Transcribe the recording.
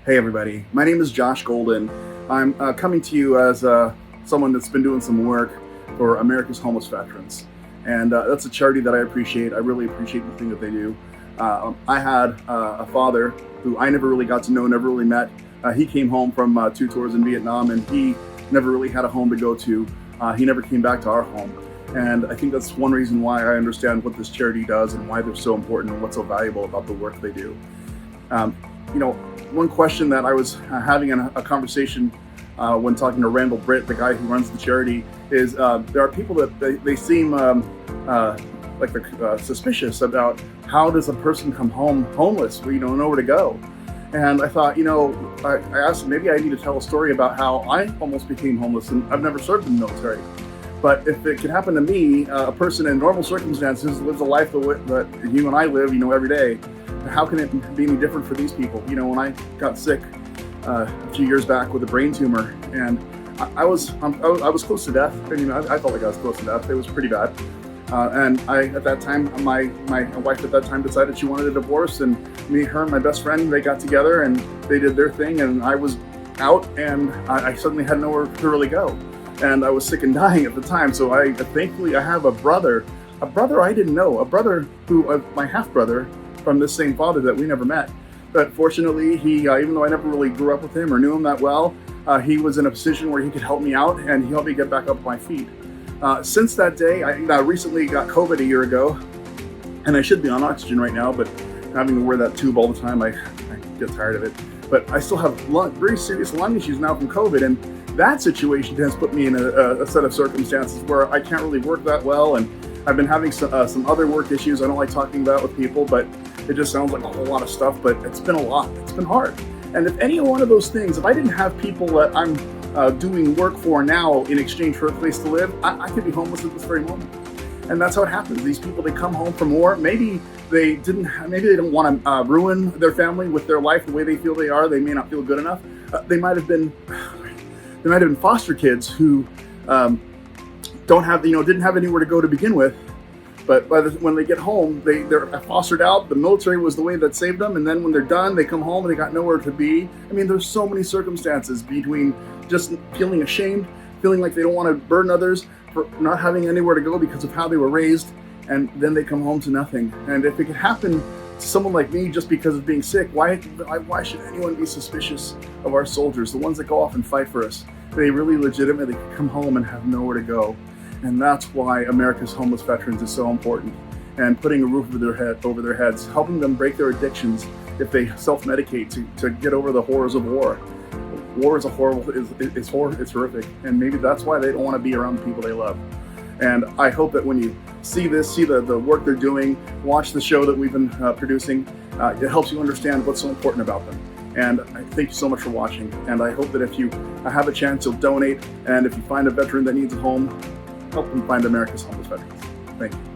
Hey everybody, my name is Josh Golden. I'm coming to you as someone that's been doing some work for America's Homeless Veterans. And that's a charity that I appreciate. I really appreciate the thing that they do. I had a father who I never really got to know, never really met. He came home from 2 tours in Vietnam, and he never really had a home to go to. He never came back to our home. And I think that's one reason why I understand what this charity does and why they're so important and what's so valuable about the work they do. One question that I was having in a conversation when talking to Randall Britt, the guy who runs the charity, is there are people that they seem like they're suspicious about how does a person come home homeless, nowhere to go. And I thought, I asked maybe I need to tell a story about how I almost became homeless, and I've never served in the military. But if it could happen to me, a person in normal circumstances lives a life that you and I live, every day. How can it be any different for these people? When I got sick a few years back with a brain tumor, and I was close to death. I felt like I was close to death. It was pretty bad. And at that time, my wife at that time decided she wanted a divorce, and her and my best friend, they got together and they did their thing, and I was out, and I suddenly had nowhere to really go. And I was sick and dying at the time, so thankfully I have a brother I didn't know, a brother who, my half-brother, from this same father that we never met. But fortunately, he, even though I never really grew up with him or knew him that well, he was in a position where he could help me out, and he helped me get back up on my feet. Since that day, I recently got COVID a year ago, and I should be on oxygen right now, but having to wear that tube all the time, I get tired of it. But I still have very serious lung issues now from COVID, and that situation has put me in a set of circumstances where I can't really work that well, and I've been having some other work issues I don't like talking about with people, but it just sounds like a whole lot of stuff, but it's been a lot. It's been hard. And if any one of those things, if I didn't have people that I'm doing work for now in exchange for a place to live, I could be homeless at this very moment. And that's how it happens. These people, they come home from war. Maybe they don't want to ruin their family with their life the way they feel they are. They may not feel good enough. They might have been foster kids who don't have, didn't have anywhere to go to begin with. But when they get home, they're fostered out. The military was the way that saved them. And then when they're done, they come home and they got nowhere to be. There's so many circumstances between just feeling ashamed, feeling like they don't want to burden others, for not having anywhere to go because of how they were raised, and then they come home to nothing. And if it could happen to someone like me just because of being sick, why should anyone be suspicious of our soldiers, the ones that go off and fight for us? They really legitimately come home and have nowhere to go. And that's why America's Homeless Veterans is so important. And putting a roof over their heads, helping them break their addictions if they self-medicate to get over the horrors of war. War is it's horrific, and maybe that's why they don't want to be around the people they love. And I hope that when you see the work they're doing, watch the show that we've been producing, it helps you understand what's so important about them. And I thank you so much for watching. And I hope that if you have a chance, you'll donate. And if you find a veteran that needs a home, help them find America's Homeless Veterans. Thank you.